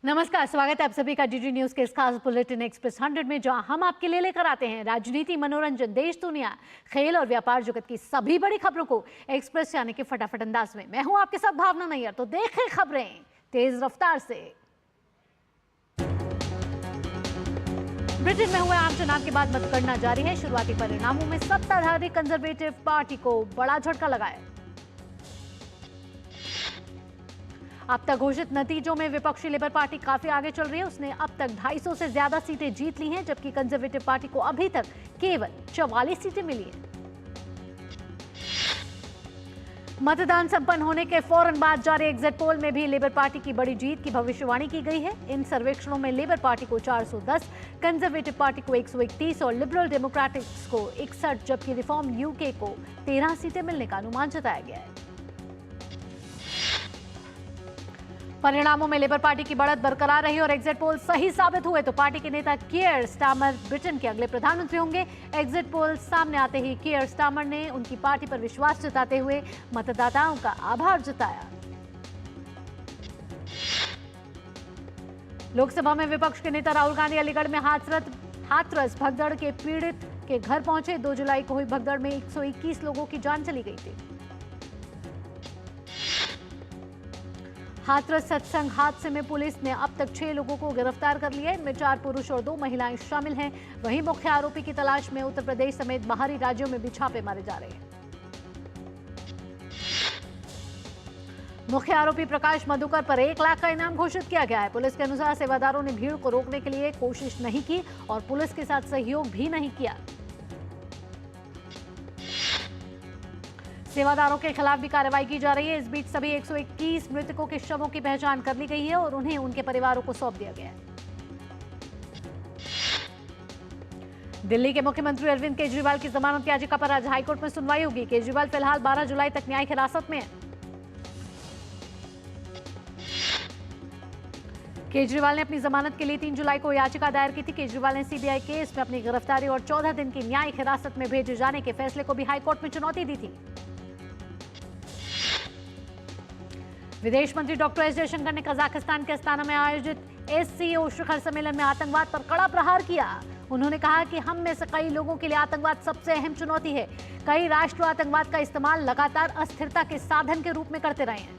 नमस्कार, स्वागत है आप सभी का डीडी न्यूज के इस खास बुलेटिन एक्सप्रेस 100 में, जहां हम आपके लिए लेकर आते हैं राजनीति, मनोरंजन, देश दुनिया, खेल और व्यापार जगत की सभी बड़ी खबरों को एक्सप्रेस यानी कि फटाफट अंदाज में। मैं हूं आपके साथ भावना नैयर। तो देखें खबरें तेज रफ्तार से। ब्रिटेन में हुए आम चुनाव के बाद मतगणना जारी है। शुरुआती परिणामों में सत्ताधारी कंजर्वेटिव पार्टी को बड़ा झटका लगा है। अब तक घोषित नतीजों में विपक्षी लेबर पार्टी काफी आगे चल रही है। उसने अब तक 250 से ज्यादा सीटें जीत ली हैं, जबकि कंजर्वेटिव पार्टी को अभी तक केवल 44 सीटें मिली हैं। मतदान संपन्न होने के फौरन बाद जारी एग्जिट पोल में भी लेबर पार्टी की बड़ी जीत की भविष्यवाणी की गई है। इन सर्वेक्षणों में लेबर पार्टी को 410, कंजर्वेटिव पार्टी को 131 और लिबरल डेमोक्रेटिक्स को 61, जबकि रिफॉर्म यूके को 13 सीटें मिलने का अनुमान जताया गया है। परिणामों में लेबर पार्टी की बढ़त बरकरार रही और एग्जिट पोल सही साबित हुए तो पार्टी के नेता कीयर स्टारमर ब्रिटेन के अगले प्रधानमंत्री होंगे। एग्जिट पोल सामने आते ही कीयर स्टारमर ने उनकी पार्टी पर विश्वास जताते हुए मतदाताओं का आभार जताया। लोकसभा में विपक्ष के नेता राहुल गांधी अलीगढ़ में हाथरस भगदड़ के पीड़ित के घर पहुंचे। 2 जुलाई को हुई भगदड़ में 121 लोगों की जान चली गई थी। हाथरस सत्संग हादसे में पुलिस ने अब तक 6 लोगों को गिरफ्तार कर लिया है। इनमें 4 पुरुष और 2 महिलाएं शामिल हैं। वहीं मुख्य आरोपी की तलाश में उत्तर प्रदेश समेत बाहरी राज्यों में भी छापे मारे जा रहे हैं। मुख्य आरोपी प्रकाश मधुकर पर 1 लाख का इनाम घोषित किया गया है। पुलिस के अनुसार सेवादारों ने भीड़ को रोकने के लिए कोशिश नहीं की और पुलिस के साथ सहयोग भी नहीं किया। सेवादारों के खिलाफ भी कार्रवाई की जा रही है। इस बीच सभी 121 मृतकों के शवों की पहचान कर ली गई है और उन्हें उनके परिवारों को सौंप दिया गया है। दिल्ली के मुख्यमंत्री अरविंद केजरीवाल की जमानत याचिका पर आज हाईकोर्ट में सुनवाई होगी। केजरीवाल फिलहाल 12 जुलाई तक न्यायिक हिरासत में है। केजरीवाल ने अपनी जमानत के लिए 3 जुलाई को याचिका दायर की थी। केजरीवाल ने सीबीआई केस में अपनी गिरफ्तारी और 14 दिन की न्यायिक हिरासत में भेजे जाने के फैसले को भी हाईकोर्ट में चुनौती दी थी। विदेश मंत्री डॉक्टर एस जयशंकर ने कजाकिस्तान के अस्ताना में आयोजित एससीओ शिखर सम्मेलन में आतंकवाद पर कड़ा प्रहार किया। उन्होंने कहा कि हम में से कई लोगों के लिए आतंकवाद सबसे अहम चुनौती है। कई राष्ट्र आतंकवाद का इस्तेमाल लगातार अस्थिरता के साधन के रूप में करते रहे हैं।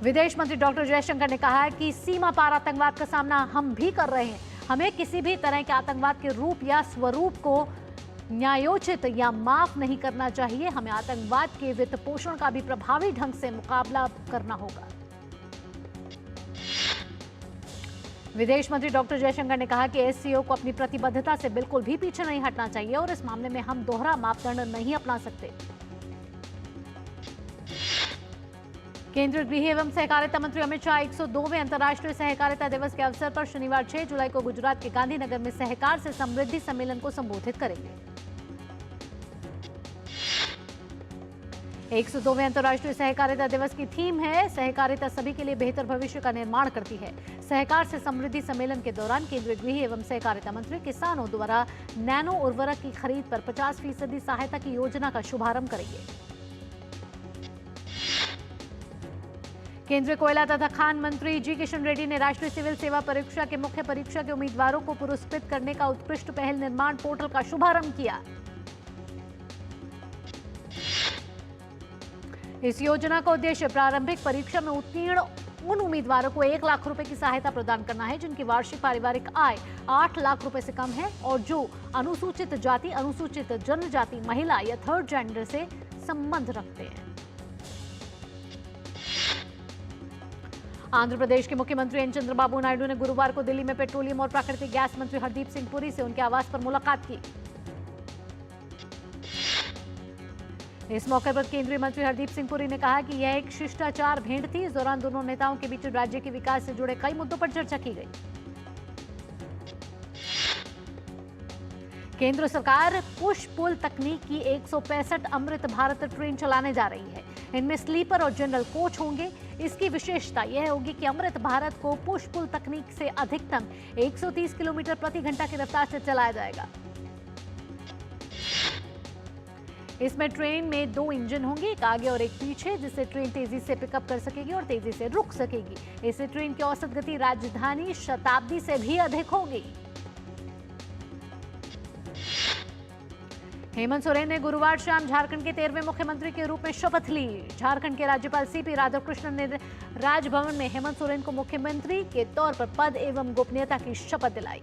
विदेश मंत्री डॉक्टर जयशंकर ने कहा कि सीमा पार आतंकवाद का सामना हम भी कर रहे हैं। हमें किसी भी तरह के आतंकवाद के रूप या स्वरूप को न्यायोचित या माफ नहीं करना चाहिए। हमें आतंकवाद के वित्त पोषण का भी प्रभावी ढंग से मुकाबला करना होगा। विदेश मंत्री डॉक्टर जयशंकर ने कहा कि एससीओ को अपनी प्रतिबद्धता से बिल्कुल भी पीछे नहीं हटना चाहिए और इस मामले में हम दोहरा मापदंड नहीं अपना सकते। केंद्रीय गृह एवं सहकारिता मंत्री अमित शाह 102वें अंतर्राष्ट्रीय सहकारिता दिवस के अवसर पर शनिवार 6 जुलाई को गुजरात के गांधीनगर में सहकार से समृद्धि सम्मेलन को संबोधित करेंगे। 102वें अंतर्राष्ट्रीय सहकारिता दिवस की थीम है सहकारिता सभी के लिए बेहतर भविष्य का निर्माण करती है। सहकार से समृद्धि सम्मेलन के दौरान केंद्रीय गृह एवं सहकारिता मंत्री किसानों द्वारा नैनो उर्वरक की खरीद पर 50% सहायता की योजना का शुभारंभ करेंगे। केंद्रीय कोयला तथा खान मंत्री जी किशन रेड्डी ने राष्ट्रीय सिविल सेवा परीक्षा के मुख्य परीक्षा के उम्मीदवारों को पुरस्कृत करने का उत्कृष्ट पहल निर्माण पोर्टल का शुभारंभ किया। इस योजना का उद्देश्य प्रारंभिक परीक्षा में उत्तीर्ण उन उम्मीदवारों को 1 लाख रुपए की सहायता प्रदान करना है जिनकी वार्षिक पारिवारिक आय 8 लाख रुपए से कम है और जो अनुसूचित जाति, अनुसूचित जनजाति, महिला या थर्ड जेंडर से संबंध रखते हैं। आंध्र प्रदेश के मुख्यमंत्री एन चंद्रबाबू नायडू ने गुरुवार को दिल्ली में पेट्रोलियम और प्राकृतिक गैस मंत्री हरदीप सिंह पुरी से उनके आवास पर मुलाकात की। इस मौके पर केंद्रीय मंत्री हरदीप सिंह पुरी ने कहा कि यह एक शिष्टाचार भेंट थी। इस दौरान दोनों नेताओं के बीच राज्य के विकास से जुड़े कई मुद्दों पर चर्चा की गई। केंद्र सरकार पुश पुल तकनीक की 165 अमृत भारत ट्रेन चलाने जा रही है। इनमें स्लीपर और जनरल कोच होंगे। इसकी विशेषता यह होगी कि अमृत भारत को पुश पुल तकनीक से अधिकतम 130 किलोमीटर प्रति घंटा की रफ्तार से चलाया जाएगा। इसमें ट्रेन में 2 इंजन होंगे, एक आगे और एक पीछे, जिससे ट्रेन तेजी से पिकअप कर सकेगी और तेजी से रुक सकेगी। इससे ट्रेन की औसत गति राजधानी शताब्दी से भी अधिक होगी। हेमंत सोरेन ने गुरुवार शाम झारखंड के 13वें मुख्यमंत्री के रूप में शपथ ली। झारखंड के राज्यपाल सीपी राधाकृष्णन ने राजभवन में हेमंत सोरेन को मुख्यमंत्री के तौर पर पद एवं गोपनीयता की शपथ दिलाई।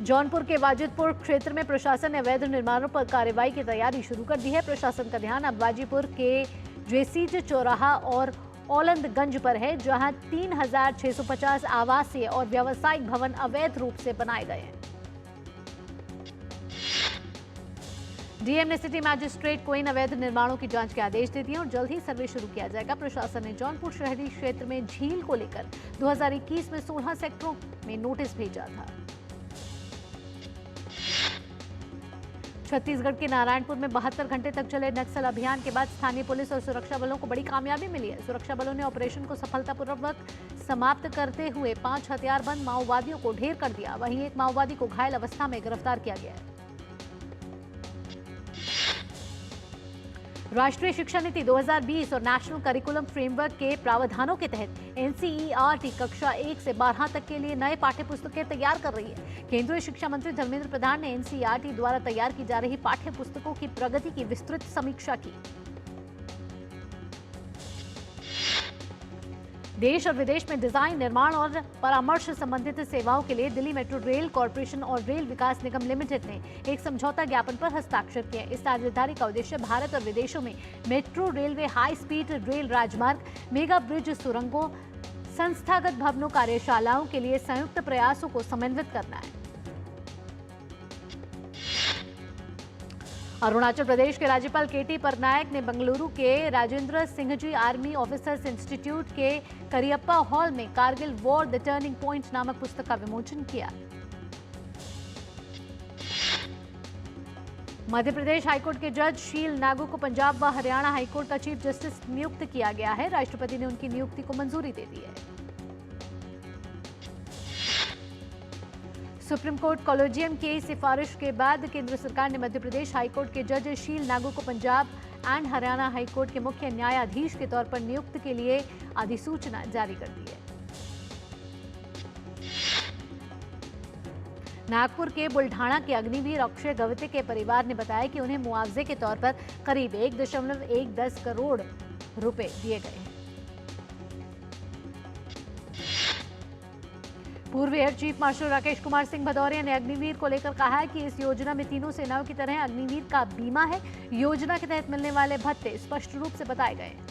जौनपुर के वाजिदपुर क्षेत्र में प्रशासन ने अवैध निर्माणों पर कार्रवाई की तैयारी शुरू कर दी है। प्रशासन का ध्यान अब वाजीपुर के जेसीज चौराहा और औलंदगंज पर है, जहां 3650 आवासीय और व्यावसायिक भवन अवैध रूप से बनाए गए हैं। डीएम ने सिटी मैजिस्ट्रेट को इन अवैध निर्माणों की जांच के आदेश दे दिए और जल्द ही सर्वे शुरू किया जाएगा। प्रशासन ने जौनपुर शहरी क्षेत्र में झील को लेकर 2021 में 16 सेक्टरों में नोटिस भेजा था। छत्तीसगढ़ के नारायणपुर में 72 घंटे तक चले नक्सल अभियान के बाद स्थानीय पुलिस और सुरक्षा बलों को बड़ी कामयाबी मिली है। सुरक्षा बलों ने ऑपरेशन को सफलतापूर्वक समाप्त करते हुए 5 हथियारबंद माओवादियों को ढेर कर दिया। वहीं एक माओवादी को घायल अवस्था में गिरफ्तार किया गया है। राष्ट्रीय शिक्षा नीति 2020 और नेशनल करिकुलम फ्रेमवर्क के प्रावधानों के तहत एनसीईआरटी कक्षा 1 से 12 तक के लिए नए पाठ्य पुस्तकें तैयार कर रही है। केंद्रीय शिक्षा मंत्री धर्मेंद्र प्रधान ने एनसीईआरटी द्वारा तैयार की जा रही पाठ्य पुस्तकों की प्रगति की विस्तृत समीक्षा की। देश और विदेश में डिजाइन, निर्माण और परामर्श संबंधित सेवाओं के लिए दिल्ली मेट्रो रेल कॉरपोरेशन और रेल विकास निगम लिमिटेड ने एक समझौता ज्ञापन पर हस्ताक्षर किए। इस साझेदारी का उद्देश्य भारत और विदेशों में metro, railway, high speed rail राजमार्ग, मेगा ब्रिज, सुरंगों, संस्थागत भवनों, कार्यशालाओं के लिए संयुक्त प्रयासों को समन्वित करना है। अरुणाचल प्रदेश के राज्यपाल केटी पटनायक ने बेंगलुरु के Rajendra Singh ji army officers institute के करियप्पा हॉल में Kargil war the turning point नामक पुस्तक का विमोचन किया। मध्य प्रदेश हाईकोर्ट के जज शील नागू को पंजाब व हरियाणा हाईकोर्ट का चीफ जस्टिस नियुक्त किया गया है। राष्ट्रपति ने उनकी नियुक्ति को मंजूरी दे दी है। सुप्रीम कोर्ट कॉलेजियम की सिफारिश के बाद केंद्र सरकार ने मध्य प्रदेश हाईकोर्ट के जज शील नागू को पंजाब एंड हरियाणा हाईकोर्ट के मुख्य न्यायाधीश के तौर पर नियुक्त के लिए अधिसूचना जारी कर दी है। नागपुर के बुल्ढाणा के अग्निवीर अक्षय गवते के परिवार ने बताया कि उन्हें मुआवजे के तौर पर करीब 1.110 करोड़ रुपए दिए गए हैं। पूर्व air chief marshal Rakesh Kumar Singh Bhadauria ने अग्निवीर को लेकर कहा है कि इस योजना में तीनों सेनाओं की तरह अग्निवीर का बीमा है। योजना के तहत मिलने वाले भत्ते स्पष्ट रूप से बताए गए हैं।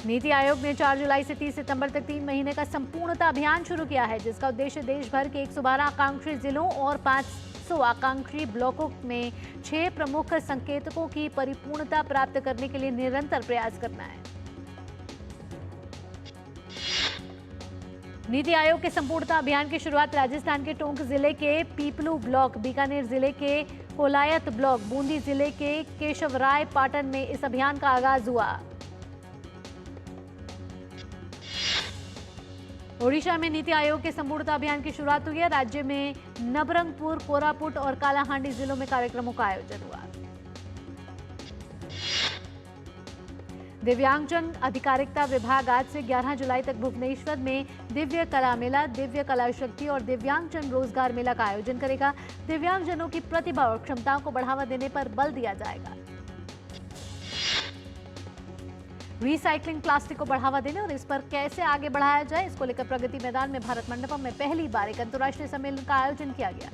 नीति आयोग ने 4 जुलाई से 30 सितंबर तक 3 महीने का संपूर्णता अभियान शुरू किया है, जिसका उद्देश्य देश भर के 112 आकांक्षी जिलों और 500 आकांक्षी ब्लॉकों में 6 प्रमुख संकेतकों की परिपूर्णता प्राप्त करने के लिए निरंतर प्रयास करना है। नीति आयोग के संपूर्णता अभियान की शुरुआत राजस्थान के टोंक जिले के पीपलू ब्लॉक, बीकानेर जिले के कोलायत ब्लॉक, बूंदी जिले के केशवराय पाटन में इस अभियान का आगाज हुआ। ओडिशा में नीति आयोग के संपूर्णता अभियान की शुरुआत हुई है। राज्य में नबरंगपुर, कोरापुट और कालाहांडी जिलों में कार्यक्रमों का आयोजन हुआ। दिव्यांगजन अधिकारिता विभाग आज से 11 जुलाई तक भुवनेश्वर में दिव्य कला मेला, दिव्य कला शक्ति और दिव्यांगजन रोजगार मेला का आयोजन करेगा। दिव्यांगजनों की प्रतिभा और क्षमताओं को बढ़ावा देने पर बल दिया जाएगा। रिसाइकलिंग, प्लास्टिक को बढ़ावा देने और इस पर कैसे आगे बढ़ाया जाए, इसको लेकर प्रगति मैदान में भारत मंडपम में पहली बार एक अंतर्राष्ट्रीय सम्मेलन का आयोजन किया गया।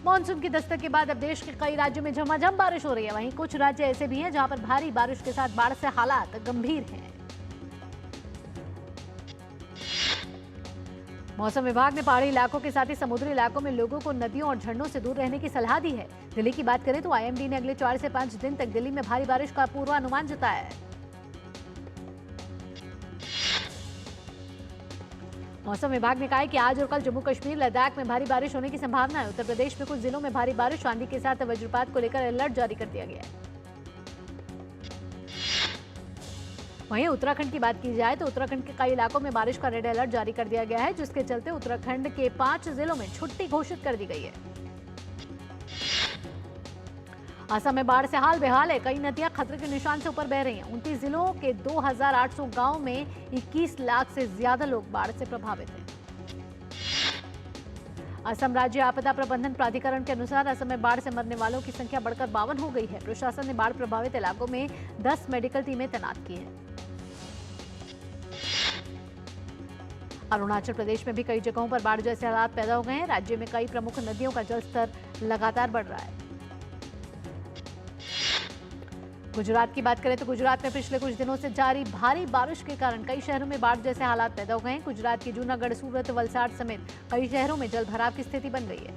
मानसून की दस्तक के बाद अब देश के कई राज्यों में झमाझम बारिश हो रही है। वहीं कुछ राज्य ऐसे भी हैं जहां पर भारी बारिश के साथ बाढ़ से हालात गंभीर हैं। मौसम विभाग ने पहाड़ी इलाकों के साथ ही समुद्री इलाकों में लोगों को नदियों और झरनों से दूर रहने की सलाह दी है। दिल्ली की बात करें तो आईएमडी ने अगले 4 से 5 दिन तक दिल्ली में भारी बारिश का पूर्वानुमान जताया है। मौसम विभाग ने कहा है कि आज और कल जम्मू कश्मीर, लद्दाख में भारी बारिश होने की संभावना है। उत्तर प्रदेश में कुछ जिलों में भारी बारिश, आंधी के साथ वज्रपात को लेकर अलर्ट जारी कर दिया गया है। वहीं उत्तराखंड की बात की जाए तो उत्तराखंड के कई इलाकों में बारिश का रेड अलर्ट जारी कर दिया गया है, जिसके चलते उत्तराखंड के 5 जिलों में छुट्टी घोषित कर दी गई है। असम में बाढ़ से हाल बेहाल है। कई नदियां खतरे के निशान से ऊपर बह रही हैं। 29 जिलों के 2800 गांव में 21 लाख से ज्यादा लोग बाढ़ से प्रभावित हैं। असम राज्य आपदा प्रबंधन प्राधिकरण के अनुसार असम में बाढ़ से मरने वालों की संख्या बढ़कर 52 हो गई है। प्रशासन ने बाढ़ प्रभावित इलाकों में 10 मेडिकल टीमें तैनात की हैं। अरुणाचल प्रदेश में भी कई जगहों पर बाढ़ जैसे हालात पैदा हो गए हैं। राज्य में कई प्रमुख नदियों का जलस्तर लगातार बढ़ रहा है। गुजरात की बात करें तो गुजरात में पिछले कुछ दिनों से जारी भारी बारिश के कारण कई शहरों में बाढ़ जैसे हालात पैदा हो गए हैं। गुजरात के जूनागढ़, सूरत, वलसाड़ समेत कई शहरों में जलभराव की स्थिति बन गई है।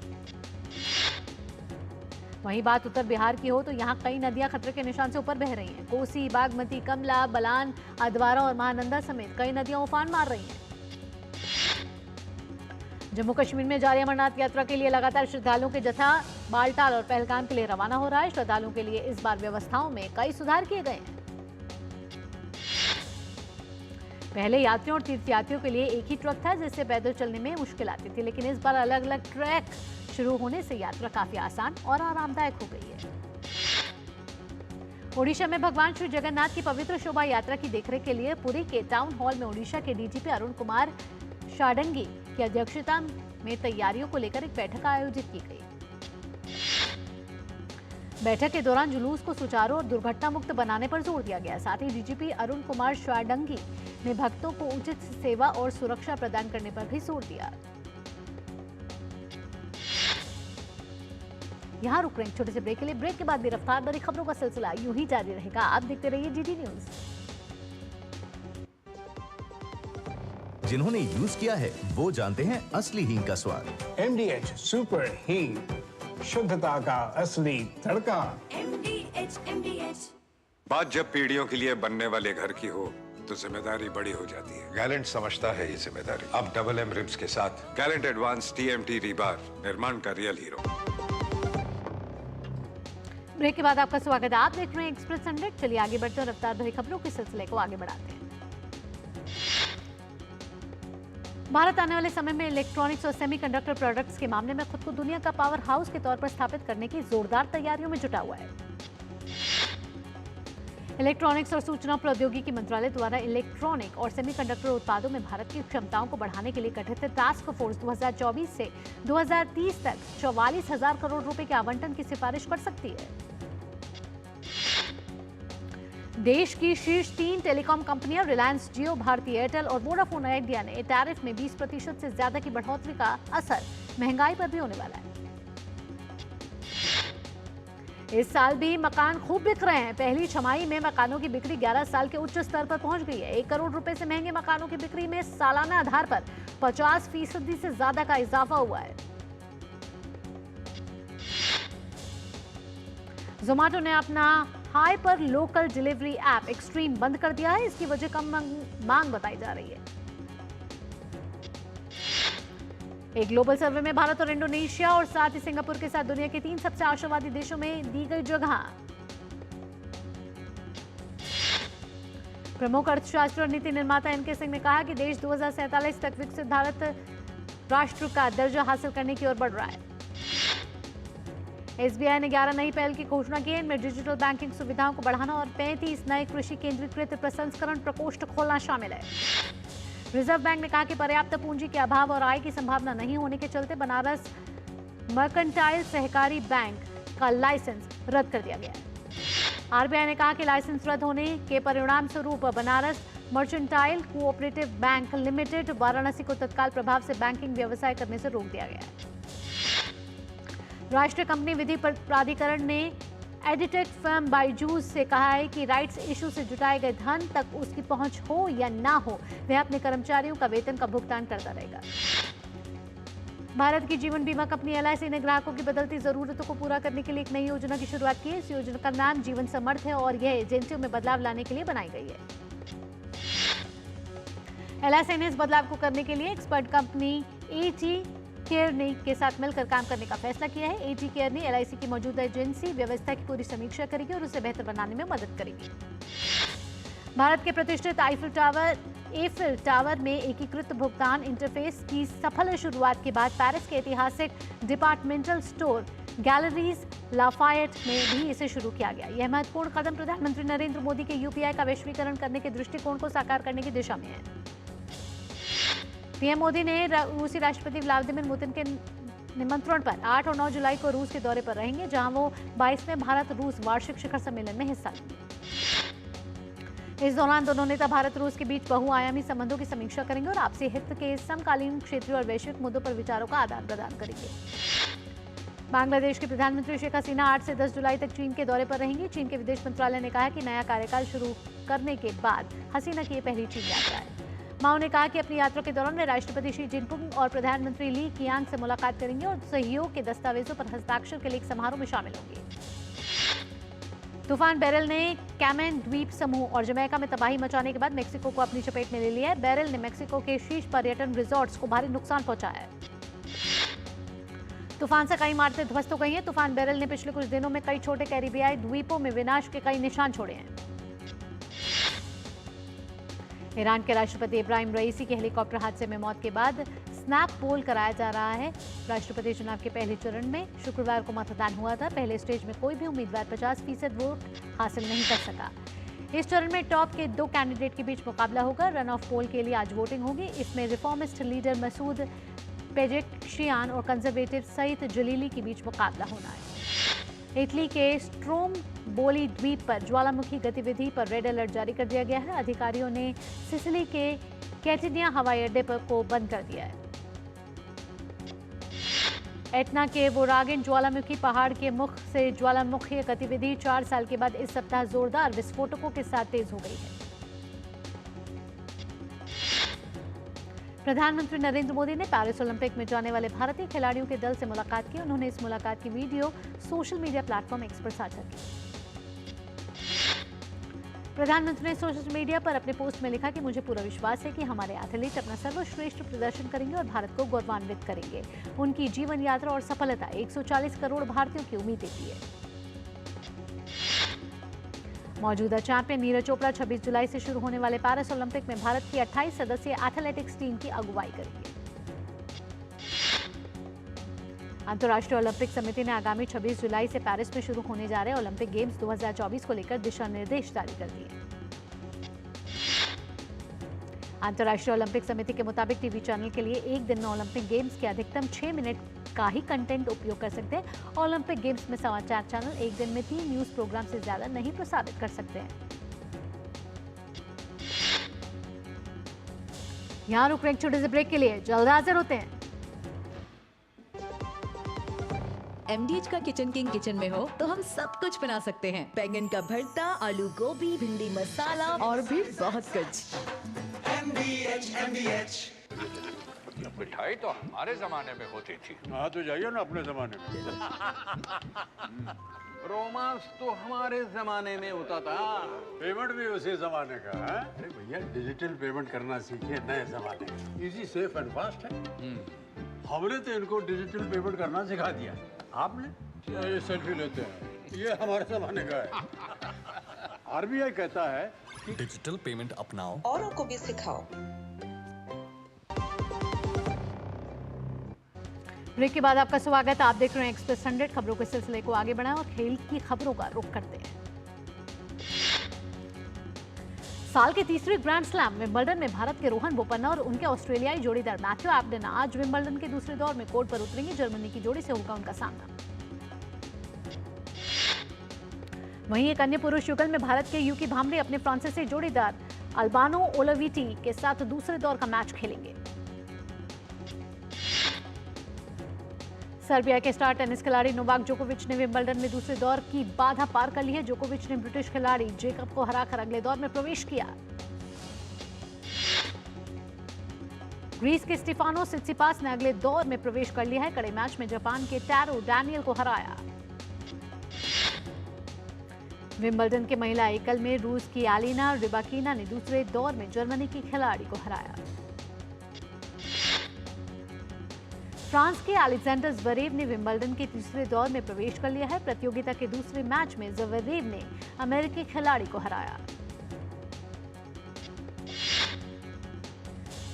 वहीं बात उत्तर बिहार की हो तो यहां कई नदियां खतरे के निशान से ऊपर बह रही हैं। कोसी, बागमती, कमला, बलान, अधवारा और महानंदा समेत कई नदियां उफान मार रही हैं। जम्मू कश्मीर में जारी अमरनाथ यात्रा के लिए लगातार श्रद्धालुओं के जत्था बालटाल और पहलगाम के लिए रवाना हो रहा है। श्रद्धालुओं के लिए इस बार व्यवस्थाओं में कई सुधार किए गए हैं। पहले यात्रियों और तीर्थयात्रियों के लिए एक ही ट्रक था, जिससे पैदल चलने में मुश्किल आती थी, लेकिन इस बार अलग अलग ट्रैक शुरू होने से यात्रा काफी आसान और आरामदायक हो गई है। ओडिशा में भगवान श्री जगन्नाथ की पवित्र शोभा यात्रा की देखरेख के लिए पुरी के टाउन हॉल में ओडिशा के डीजीपी अरुण कुमार शाडंगी की अध्यक्षता में तैयारियों को लेकर एक बैठक आयोजित की गई। बैठक के दौरान जुलूस को सुचारू और दुर्घटना मुक्त बनाने पर जोर दिया गया। साथ ही डीजीपी अरुण कुमार शाडंगी ने भक्तों को उचित सेवा और सुरक्षा प्रदान करने पर भी जोर दिया। यहां रुक रहे हैं छोटे से ब्रेक के लिए। ब्रेक के बाद भी रफ्तार भरी खबरों का सिलसिला यूं ही जारी रहेगा। आप देखते रहिए जीटी न्यूज। जिन्होंने यूज किया है वो जानते हैं असली हींग का स्वाद। MDH सुपर हींग, शुद्धता का असली तड़का। MDH। बात जब पीढ़ियों के लिए बनने वाले घर की हो तो जिम्मेदारी बड़ी हो जाती है। गैलेंट समझता है ये जिम्मेदारी। अब डबल M रिब्स के साथ गैलेंट एडवांस TMT रीबार, निर्माण का रियल हीरो। ब्रेक के बाद आपका स्वागत है। आप देख रहे हैं एक्सप्रेस 100। चलिए आगे बढ़ते हैं, रफ्तार भरी खबरों के सिलसिले को आगे बढ़ाते हैं। भारत आने वाले समय में इलेक्ट्रॉनिक्स और सेमीकंडक्टर प्रोडक्ट्स के मामले में खुद को दुनिया का पावर हाउस के तौर पर स्थापित करने की जोरदार तैयारियों में जुटा हुआ है। इलेक्ट्रॉनिक्स और सूचना प्रौद्योगिकी मंत्रालय द्वारा इलेक्ट्रॉनिक और सेमीकंडक्टर उत्पादों में भारत की क्षमताओं को बढ़ाने के लिए गठित टास्क फोर्स 2024 से 2030 तक 44,000 करोड़ रुपए के आवंटन की सिफारिश कर सकती है। देश की शीर्ष 3 टेलीकॉम कंपनियां रिलायंस जियो, भारती एयरटेल और वोडाफोन आइडिया ने टैरिफ में 20% से ज्यादा की बढ़ोतरी का असर महंगाई पर भी होने वाला है। इस साल भी मकान खूब बिक रहे हैं। पहली छमाही में मकानों की बिक्री 11 साल के उच्च स्तर पर पहुंच गई है। 1 करोड़ रुपए से महंगे मकानों की बिक्री में सालाना आधार पर 50% से ज्यादा का इजाफा हुआ है। जोमैटो ने अपना hyper local delivery app extreme बंद कर दिया है। इसकी वजह कम मांग बताई जा रही है। एक ग्लोबल सर्वे में भारत और इंडोनेशिया और साथ ही सिंगापुर के साथ दुनिया के 3 सबसे आशावादी देशों में दी गई जगह। प्रमुख अर्थशास्त्री और नीति निर्माता एनके सिंह ने कहा कि देश 2047 तक विकसित भारत राष्ट्र का दर्जा हासिल करने की ओर बढ़ रहा है। एसबीआई ने 11 नई पहल की घोषणा की है। इनमें डिजिटल बैंकिंग सुविधाओं को बढ़ाना और 35 नए कृषि केंद्रीकृत प्रसंस्करण प्रकोष्ठ खोलना शामिल है। रिजर्व बैंक ने कहा कि पर्याप्त पूंजी के अभाव और आय की संभावना नहीं होने के चलते बनारस मर्केंटाइल सहकारी बैंक का लाइसेंस रद्द कर दिया गया है। आरबीआई ने कहा कि लाइसेंस रद्द होने के परिणाम स्वरूप Banaras mercantile cooperative bank limited Varanasi को तत्काल प्रभाव से बैंकिंग व्यवसाय करने से रोक दिया गया है। राष्ट्रीय कंपनी विधि प्राधिकरण ने एडिटेक फर्म बायजूस से कहा है कि राइट्स इशू से जुटाए गए धन तक उसकी पहुंच हो या ना हो, वह अपने कर्मचारियों का वेतन का भुगतान करता रहेगा। भारत की जीवन बीमा कंपनी LIC ने ग्राहकों की बदलती जरूरतों को पूरा करने के लिए एक नई योजना की शुरुआत की है। इस योजना का नाम जीवन समर्थ है और यह एजेंसियों में बदलाव लाने के लिए बनाई गई है। LIC ने इस बदलाव को करने के लिए एक्सपर्ट कंपनी AG केयरनी के साथ मिलकर काम करने का फैसला किया है। AG केयरनी LIC की मौजूदा एजेंसी व्यवस्था की पूरी समीक्षा करेगी और उसे बेहतर बनाने में मदद करेगी। भारत के प्रतिष्ठित एफिल टावर में एकीकृत भुगतान इंटरफेस की सफल शुरुआत के बाद पेरिस के ऐतिहासिक डिपार्टमेंटल स्टोर गैलरीज लाफायट में भी इसे शुरू किया गया। यह महत्वपूर्ण कदम प्रधानमंत्री नरेंद्र मोदी के यूपीआई का वैश्वीकरण करने के दृष्टिकोण को साकार करने की दिशा में है। पीएम मोदी ने रूसी राष्ट्रपति व्लादिमीर पुतिन के निमंत्रण पर 8 और 9 जुलाई को रूस के दौरे पर रहेंगे, जहां वो 22वें भारत रूस वार्षिक शिखर सम्मेलन में हिस्सा लेंगे। इस दौरान दोनों नेता भारत रूस के बीच बहुआयामी संबंधों की समीक्षा करेंगे और आपसी हित के समकालीन क्षेत्रीय और वैश्विक मुद्दों पर विचारों का आदान प्रदान करेंगे। बांग्लादेश की प्रधानमंत्री शेख हसीना 8 से 10 जुलाई तक चीन के दौरे पर रहेंगी। चीन के विदेश मंत्रालय ने कहा कि नया कार्यकाल शुरू करने के बाद हसीना की यह पहली चीन यात्रा है। माओ ने कहा कि अपनी यात्रा के दौरान वे राष्ट्रपति शी जिनपिंग और प्रधानमंत्री ली कियांग से मुलाकात करेंगे और सहयोग के दस्तावेजों पर हस्ताक्षर के लिए एक समारोह में शामिल होंगे। तूफान बेरिल ने कैमेन द्वीप समूह और जमैका में तबाही मचाने के बाद मेक्सिको को अपनी चपेट में ले लिया है। बेरिल ने मेक्सिको के शीर्ष पर्यटन रिजॉर्ट्स को भारी नुकसान पहुंचाया है। तूफान से कई इमारतें ध्वस्त हो गई हैं। तूफान बेरिल ने पिछले कुछ दिनों में कई छोटे कैरिबियाई द्वीपों में विनाश के कई निशान छोड़े हैं। ईरान के राष्ट्रपति इब्राहिम रईसी की हेलीकॉप्टर हादसे में मौत के बाद स्नैप पोल कराया जा रहा है। राष्ट्रपति चुनाव के पहले चरण में शुक्रवार को मतदान हुआ था। पहले स्टेज में कोई भी उम्मीदवार 50% वोट हासिल नहीं कर सका। इस चरण में टॉप के 2 कैंडिडेट के बीच मुकाबला होगा। रन ऑफ पोल के लिए आज वोटिंग होगी। इसमें रिफॉर्मिस्ट लीडर मसूद पेजेशियान और कंजर्वेटिव सईद जलीली के बीच मुकाबला होना है। इटली के स्ट्रोम्बोली द्वीप पर ज्वालामुखी गतिविधि पर रेड अलर्ट जारी कर दिया गया है। अधिकारियों ने सिसिली के कैटिनिया हवाई अड्डे को बंद कर दिया है। एटना के वोरागिन ज्वालामुखी पहाड़ के मुख से ज्वालामुखी गतिविधि 4 साल के बाद इस सप्ताह जोरदार विस्फोटकों के साथ तेज हो गई है। प्रधानमंत्री नरेंद्र मोदी ने पेरिस ओलंपिक में जाने वाले भारतीय खिलाड़ियों के दल से मुलाकात की। उन्होंने इस मुलाकात की video social media platform x पर साझा की। प्रधानमंत्री ने सोशल मीडिया पर अपने पोस्ट में लिखा कि मुझे पूरा विश्वास है कि हमारे एथलीट अपना सर्वश्रेष्ठ प्रदर्शन करेंगे और भारत को गौरवान्वित करेंगे। उनकी जीवन यात्रा और सफलता 140 करोड़ भारतीयों की उम्मीद देती है। मौजूदा चैंपियन नीरज चोपड़ा 26 जुलाई से शुरू होने वाले पेरिस ओलंपिक में भारत की 28 सदस्यीय एथलेटिक्स टीम की अगुवाई करेंगे। अंतर्राष्ट्रीय ओलंपिक समिति ने आगामी 26 जुलाई से पेरिस में शुरू होने जा रहे ओलंपिक गेम्स 2024 को लेकर दिशा निर्देश जारी कर दिए। अंतर्राष्ट्रीय ओलंपिक समिति के मुताबिक टीवी चैनल के लिए एक दिन में ओलंपिक गेम्स के अधिकतम 6 मिनट का ही कंटेंट उपयोग कर सकते हैं। ओलंपिक गेम्स में समाचार चैनल एक दिन में 3 न्यूज प्रोग्राम से ज्यादा नहीं प्रसारित कर सकते हैं। यहां रुक रहे छोटे से ब्रेक के लिए, जल्द हाजिर होते हैं। MDH का किचन किंग किचन में हो तो हम सब कुछ बना सकते हैं। बैंगन का भरता, आलू गोभी, भिंडी मसाला और भी बहुत कुछ। MDH मिठाई तो हमारे जमाने में होती थी। हाँ तो जाइए ना अपने जमाने में। रोमांस तो हमारे जमाने में होता था। पेमेंट भी उसी जमाने का है। अरे भैया डिजिटल पेमेंट करना सीखिए नए जमाने में। इजी, सेफ एंड फास्ट है। हमने तो इनको डिजिटल पेमेंट करना सिखा दिया। आपने ये सेल्फी लेते हैं, ये हमारे जमाने का है। RBI कहता है कि डिजिटल पेमेंट अपनाओ, औरों को भी सिखाओ। ब्रेक के बाद आपका स्वागत। आप देख रहे हैं एक्सप्रेस 100। खबरों के सिलसिले को आगे बढ़ाएं और खेल की खबरों का रुख करते हैं। साल के तीसरे ग्रैंड स्लैम विंबलडन में भारत के रोहन बोपन्ना और उनके ऑस्ट्रेलियाई जोड़ीदार मैथ्यू एबडन आज विंबलडन के दूसरे दौर में कोर्ट पर उतरेंगे। जर्मनी की जोड़ी से होगा उनका सामना। वहीं एक अन्य पुरुष युगल में भारत के यूकी भांबरे अपने फ्रांसीसी जोड़ीदार अल्बानो ओलोविटी के साथ दूसरे दौर का मैच खेलेंगे। सर्बिया के स्टार टेनिस खिलाड़ी नोवाक जोकोविच ने विंबलडन में दूसरे दौर की बाधा पार कर ली है। जोकोविच ने ब्रिटिश खिलाड़ी जेकब को हराकर अगले दौर में प्रवेश किया। ग्रीस के स्टीफानो सित्सिपास ने अगले दौर में प्रवेश कर लिया है। कड़े मैच में जापान के टैरो डैनियल को हराया। विंबलडन के महिला एकल में रूस की एलिना रिबाकिना ने दूसरे दौर में जर्मनी की खिलाड़ी को हराया। फ्रांस के अलेक्जेंडर ज़वेरेव ने विंबलडन के तीसरे दौर में प्रवेश कर लिया है। प्रतियोगिता के दूसरे मैच में ज़वेरेव ने अमेरिकी खिलाड़ी को हराया।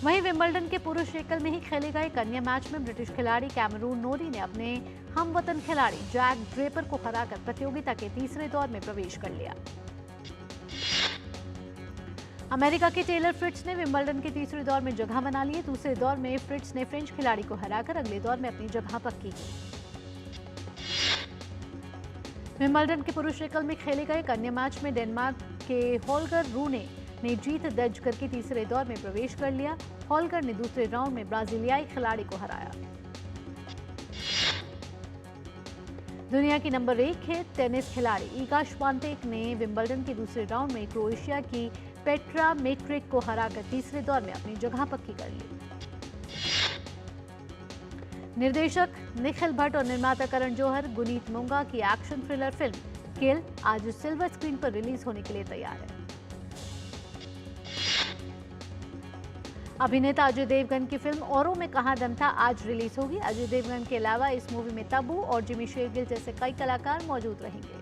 वहीं विंबलडन के पुरुष एकल में ही खेले गए कन्या मैच में ब्रिटिश खिलाड़ी कैमरून नोरी ने अपने हमवतन खिलाड़ी जैक ड्रेपर को हराकर प्रतियोगिता के तीसरे दौर में प्रवेश कर लिया। अमेरिका के टेलर फ्रिट्ज ने विंबलडन के तीसरे दौर में जगह बना ली। दूसरे दौर में फ्रिट्ज ने फ्रेंच खिलाड़ी को हराकर अगले दौर में अपनी जगह पक्की की। विंबलडन के पुरुष एकल में खेले गए कन्या मैच में डेनमार्क के होल्गर रूने ने जीत दर्ज करके तीसरे दौर में प्रवेश कर लिया। होल्गर ने दूसरे राउंड में ब्राजीलियाई खिलाड़ी को हराया। दुनिया की नंबर 1 है टेनिस खिलाड़ी ईगा श्वांतेक ने विंबलडन के दूसरे राउंड में क्रोएशिया की पेट्रा मेट्रिक को हराकर तीसरे दौर में अपनी जगह पक्की कर ली। निर्देशक निखिल भट्ट और निर्माता करण जौहर गुनीत मोंगा की एक्शन थ्रिलर फिल्म किल आज सिल्वर स्क्रीन पर रिलीज होने के लिए तैयार है। अभिनेता अजय देवगन की फिल्म औरों में कहां दम था आज रिलीज होगी। अजय देवगन के अलावा इस मूवी में तब्बू और जिमी शेरगिल जैसे कई कलाकार मौजूद रहेंगे।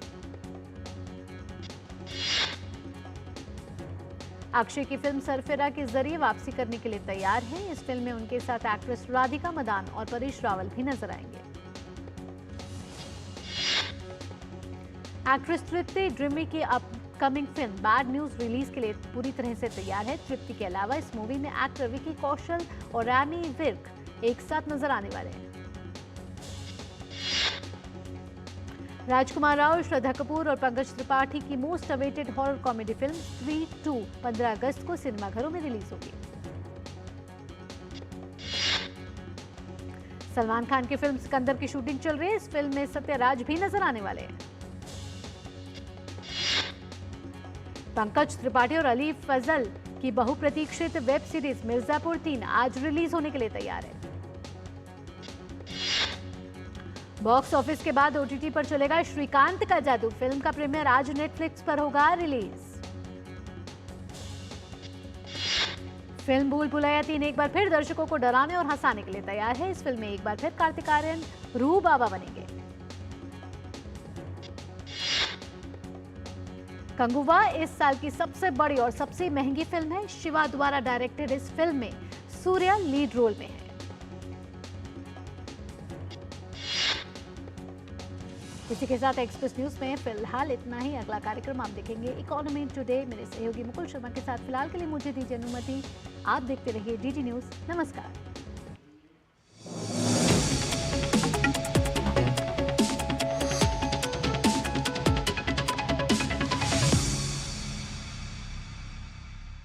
अक्षय की फिल्म सरफेरा के जरिए वापसी करने के लिए तैयार है। इस फिल्म में उनके साथ एक्ट्रेस राधिका मदान और परेश रावल भी नजर आएंगे। एक्ट्रेस तृप्ति ड्रिमी की upcoming film bad news release के लिए पूरी तरह से तैयार है। तृप्ति के अलावा इस मूवी में एक्टर विकी कौशल और रैमी विर्क एक साथ नजर आने वाले हैं। राजकुमार राव, श्रद्धा कपूर और पंकज त्रिपाठी की most awaited horror comedy film स्त्री 2 15 अगस्त को सिनेमाघरों में रिलीज होगी। सलमान खान की फिल्म सिकंदर की शूटिंग चल रही है। इस फिल्म में सत्यराज भी नजर आने वाले हैं। पंकज त्रिपाठी और अली फजल की बहुप्रतीक्षित वेब सीरीज मिर्जापुर 3 आज रिलीज होने के लिए तैयार है। बॉक्स ऑफिस के बाद ओटीटी पर चलेगा श्रीकांत का जादू। फिल्म का प्रीमियर आज नेटफ्लिक्स पर होगा रिलीज। फिल्म भूल भुलैया 3 एक बार फिर दर्शकों को डराने और हंसाने के लिए तैयार है। इस फिल्म में एक बार फिर कार्तिक आर्यन रूह बाबा बनेंगे। कंगुवा इस साल की सबसे बड़ी और सबसे महंगी फिल्म है। शिवा द्वारा डायरेक्टेड इस फिल्म में सूर्या लीड रोल में है। इसी के साथ एक्सप्रेस न्यूज में फिलहाल इतना ही। अगला कार्यक्रम आप देखेंगे इकोनॉमी टुडे मेरे सहयोगी मुकुल शर्मा के साथ। फिलहाल के लिए मुझे दीजिए अनुमति। आप देखते रहिए डीडी न्यूज। नमस्कार।